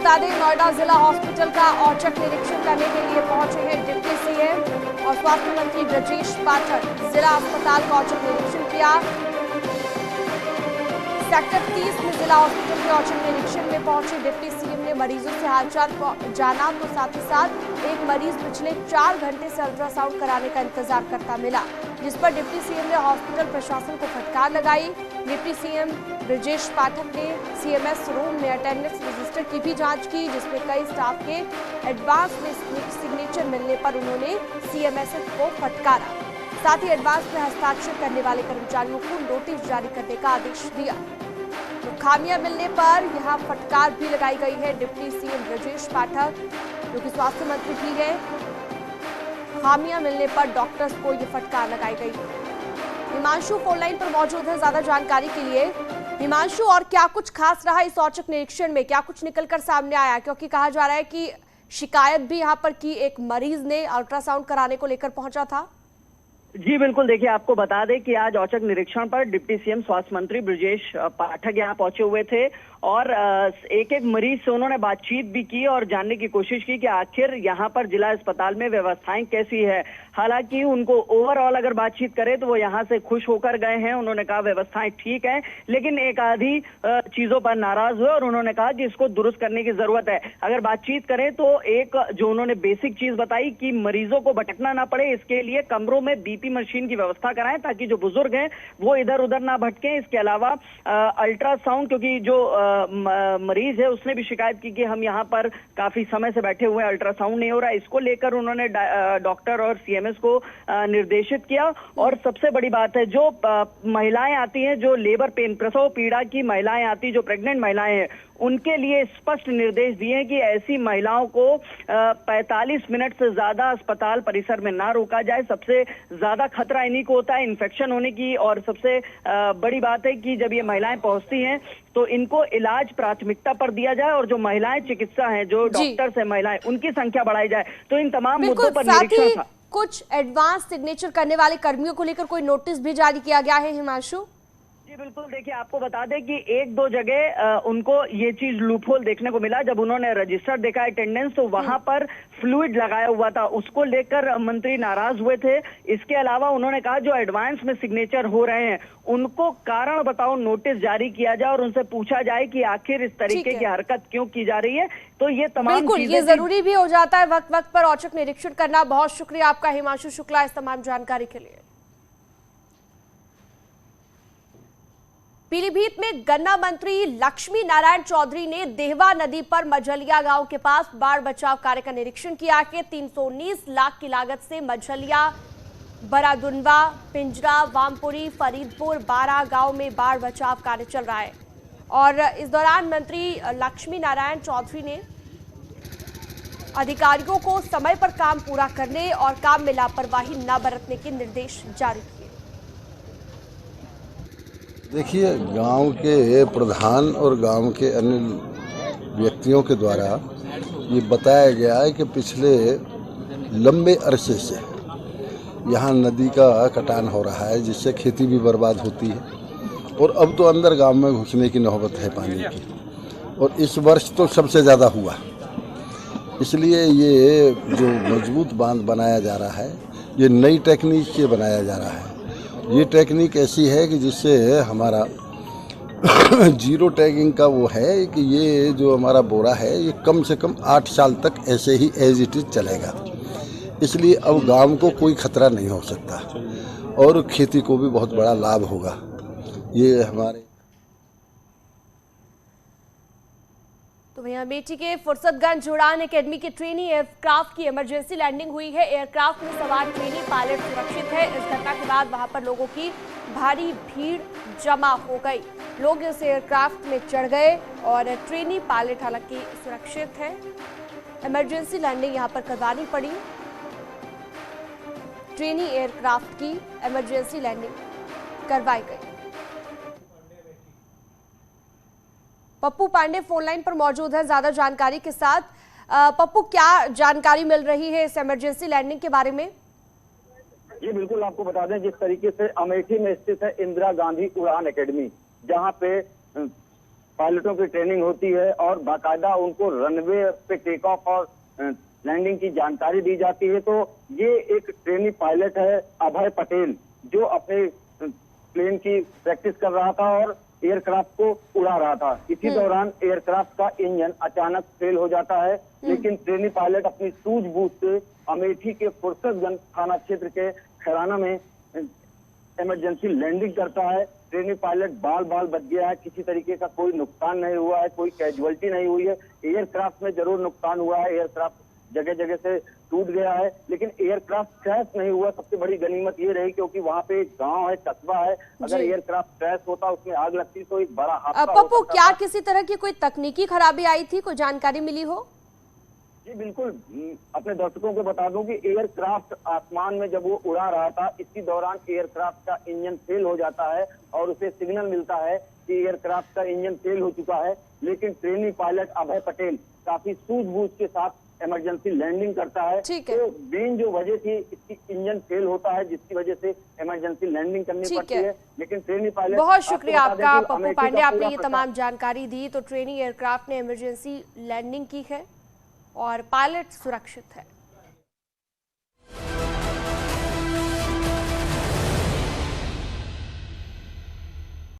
बता दें, नोएडा जिला हॉस्पिटल का औचक निरीक्षण करने के लिए पहुंचे हैं डिप्टी सीएम और स्वास्थ्य मंत्री ब्रजेश पाठक। जिला अस्पताल का औचक निरीक्षण किया। सेक्टर 30 में जिला हॉस्पिटल के औचक निरीक्षण में पहुंचे डिप्टी सीएम ने मरीजों से हालचाल जाना, तो साथ ही साथ एक मरीज पिछले 4 घंटे से अल्ट्रासाउंड कराने का इंतजार करता मिला, जिस पर डिप्टी सीएम ने हॉस्पिटल प्रशासन को फटकार लगाई। डिप्टी सीएम ब्रजेश पाठक ने सीएमएस रूम में अटेंडेंस रजिस्टर की भी जांच की, जिसमें कई स्टाफ के एडवांस में सिग्नेचर मिलने पर उन्होंने सीएमएस को फटकारा। साथ ही एडवांस में हस्ताक्षर करने वाले कर्मचारियों को नोटिस जारी करने का आदेश दिया। तो खामियां मिलने पर यहां फटकार भी लगाई गई है डिप्टी सीएम ब्रजेश पाठक, जो कि स्वास्थ्य मंत्री भी है। खामियां मिलने पर डॉक्टर्स को ये फटकार लगाई गई। हिमांशु फोन लाइन पर मौजूद है ज्यादा जानकारी के लिए। हिमांशु, और क्या कुछ खास रहा इस औचक निरीक्षण में, क्या कुछ निकलकर सामने आया? क्योंकि कहा जा रहा है कि शिकायत भी यहाँ पर की एक मरीज ने अल्ट्रासाउंड कराने को लेकर पहुंचा था। जी बिल्कुल, देखिए आपको बता दें कि आज औचक निरीक्षण पर डिप्टी सीएम स्वास्थ्य मंत्री ब्रजेश पाठक यहाँ पहुंचे हुए थे और एक एक मरीज से उन्होंने बातचीत भी की और जानने की कोशिश की कि आखिर यहाँ पर जिला अस्पताल में व्यवस्थाएं कैसी है। हालांकि उनको ओवरऑल अगर बातचीत करें तो वो यहाँ से खुश होकर गए हैं। उन्होंने कहा व्यवस्थाएं ठीक है, लेकिन एक आधी चीजों पर नाराज हुए और उन्होंने कहा कि इसको दुरुस्त करने की जरूरत है। अगर बातचीत करें तो एक जो उन्होंने बेसिक चीज बताई कि मरीजों को भटकना ना पड़े, इसके लिए कमरों में बीपी मशीन की व्यवस्था कराएं ताकि जो बुजुर्ग हैं वो इधर उधर ना भटकें। इसके अलावा अल्ट्रासाउंड, क्योंकि जो मरीज है उसने भी शिकायत की कि हम यहाँ पर काफी समय से बैठे हुए हैं, अल्ट्रासाउंड नहीं हो रहा। इसको लेकर उन्होंने डॉक्टर और सीएमएस को निर्देशित किया। और सबसे बड़ी बात है, जो महिलाएं आती हैं, जो लेबर पेन प्रसव पीड़ा की महिलाएं आती, जो प्रेग्नेंट महिलाएं हैं, उनके लिए स्पष्ट निर्देश दिए हैं कि ऐसी महिलाओं को 45 मिनट से ज्यादा अस्पताल परिसर में ना रोका जाए। सबसे ज्यादा खतरा इन्हीं को होता है इन्फेक्शन होने की। और सबसे बड़ी बात है कि जब ये महिलाएं पहुंचती हैं तो इनको इलाज प्राथमिकता पर दिया जाए और जो महिलाएं चिकित्सा हैं, जो डॉक्टर्स हैं महिलाएं, उनकी संख्या बढ़ाई जाए। तो इन तमाम मुद्दों पर निरीक्षण था। कुछ एडवांस सिग्नेचर करने वाले कर्मियों को लेकर कोई नोटिस भी जारी किया गया है हिमांशु? जी बिल्कुल, देखिए आपको बता दें कि 1-2 जगह उनको ये चीज लूपहोल देखने को मिला। जब उन्होंने रजिस्टर देखा अटेंडेंस, तो वहां पर फ्लूइड लगाया हुआ था, उसको लेकर मंत्री नाराज हुए थे। इसके अलावा उन्होंने कहा जो एडवांस में सिग्नेचर हो रहे हैं उनको कारण बताओ नोटिस जारी किया जाए और उनसे पूछा जाए कि आखिर इस तरीके की हरकत क्यों की जा रही है। तो ये तमाम बिल्कुल, ये जरूरी भी हो जाता है वक्त वक्त पर औचक निरीक्षण करना। बहुत शुक्रिया आपका हिमांशु शुक्ला इस तमाम जानकारी के लिए। पीलीभीत में गन्ना मंत्री लक्ष्मी नारायण चौधरी ने देहवा नदी पर मझलिया गांव के पास बाढ़ बचाव कार्य का निरीक्षण किया कि 319 लाख की लागत से मझलिया, बरादुनवा, पिंजरा, वामपुरी, फरीदपुर, 12 गांव में बाढ़ बचाव कार्य चल रहा है। और इस दौरान मंत्री लक्ष्मी नारायण चौधरी ने अधिकारियों को समय पर काम पूरा करने और काम में लापरवाही न बरतने के निर्देश जारी किए। देखिए, गांव के प्रधान और गांव के अन्य व्यक्तियों के द्वारा ये बताया गया है कि पिछले लंबे अरसे से यहाँ नदी का कटान हो रहा है, जिससे खेती भी बर्बाद होती है और अब तो अंदर गांव में घुसने की नौबत है पानी की। और इस वर्ष तो सबसे ज़्यादा हुआ, इसलिए ये जो मजबूत बांध बनाया जा रहा है, ये नई टेक्निक से बनाया जा रहा है। ये टेक्निक ऐसी है कि जिससे हमारा जीरो टैगिंग का वो है कि ये जो हमारा बोरा है ये कम से कम 8 साल तक ऐसे ही एज इट इज चलेगा। इसलिए अब गांव को कोई खतरा नहीं हो सकता और खेती को भी बहुत बड़ा लाभ होगा। ये हमारे तो भैया अमेठी के फुर्सतगंज उड़ान एकेडमी के ट्रेनी एयरक्राफ्ट की इमरजेंसी लैंडिंग हुई है। एयरक्राफ्ट में सवार ट्रेनी पायलट सुरक्षित है। इस घटना के बाद वहां पर लोगों की भारी भीड़ जमा हो गई। लोग इस एयरक्राफ्ट में चढ़ गए और ट्रेनी पायलट हालांकि सुरक्षित है। इमरजेंसी लैंडिंग यहां पर करवानी पड़ी। ट्रेनी एयरक्राफ्ट की इमरजेंसी लैंडिंग करवाई गई। पप्पू पांडे फोन लाइन पर मौजूद है ज्यादा जानकारी के साथ। पप्पू, क्या जानकारी मिल रही है इस इमरजेंसी लैंडिंग के बारे में? जी बिल्कुल, आपको बता दें जिस तरीके से अमेठी में स्थित है इंदिरा गांधी उड़ान एकेडमी, जहां पे पायलटों की ट्रेनिंग होती है और बाकायदा उनको रनवे पे टेक ऑफ और लैंडिंग की जानकारी दी जाती है। तो ये एक ट्रेनी पायलट है अभय पटेल, जो अपने प्लेन की प्रैक्टिस कर रहा था और एयरक्राफ्ट को उड़ा रहा था। इसी दौरान एयरक्राफ्ट का इंजन अचानक फेल हो जाता है, लेकिन ट्रेनी पायलट अपनी सूझबूझ से अमेठी के फुर्सतगंज थाना क्षेत्र के खैराना में इमरजेंसी लैंडिंग करता है। ट्रेनी पायलट बाल बाल बच गया है, किसी तरीके का कोई नुकसान नहीं हुआ है, कोई कैजुअलिटी नहीं हुई है। एयरक्राफ्ट में जरूर नुकसान हुआ है, एयरक्राफ्ट जगह जगह से टूट गया है, लेकिन एयरक्राफ्ट क्रैश नहीं हुआ। सबसे बड़ी गनीमत ये रही क्योंकि वहाँ पे एक गांव है, कस्बा है। अगर एयरक्राफ्ट क्रैश होता, उसमें आग लगती तो एक बड़ा हादसा हो पप्पू, सकता क्या था। किसी तरह की कोई तकनीकी खराबी आई थी, कोई जानकारी मिली हो? जी बिल्कुल, अपने दर्शकों को बता दूं कि एयरक्राफ्ट आसमान में जब वो उड़ा रहा था, इसी दौरान एयरक्राफ्ट का इंजन फेल हो जाता है और उसे सिग्नल मिलता है कि एयरक्राफ्ट का इंजन फेल हो चुका है। लेकिन ट्रेनी पायलट अभय पटेल काफी सूझबूझ के साथ इमरजेंसी लैंडिंग करता है। ठीक है। तो मेन जो वजह थी, इसकी इंजन फेल होता है, जिसकी वजह से इमरजेंसी लैंडिंग करनी पड़ती है। लेकिन ट्रेनी पायलट, बहुत शुक्रिया आपका पप्पू पांडे, आपने ये पूरा तमाम जानकारी दी। तो ट्रेनी एयरक्राफ्ट ने इमरजेंसी लैंडिंग की है और पायलट सुरक्षित है।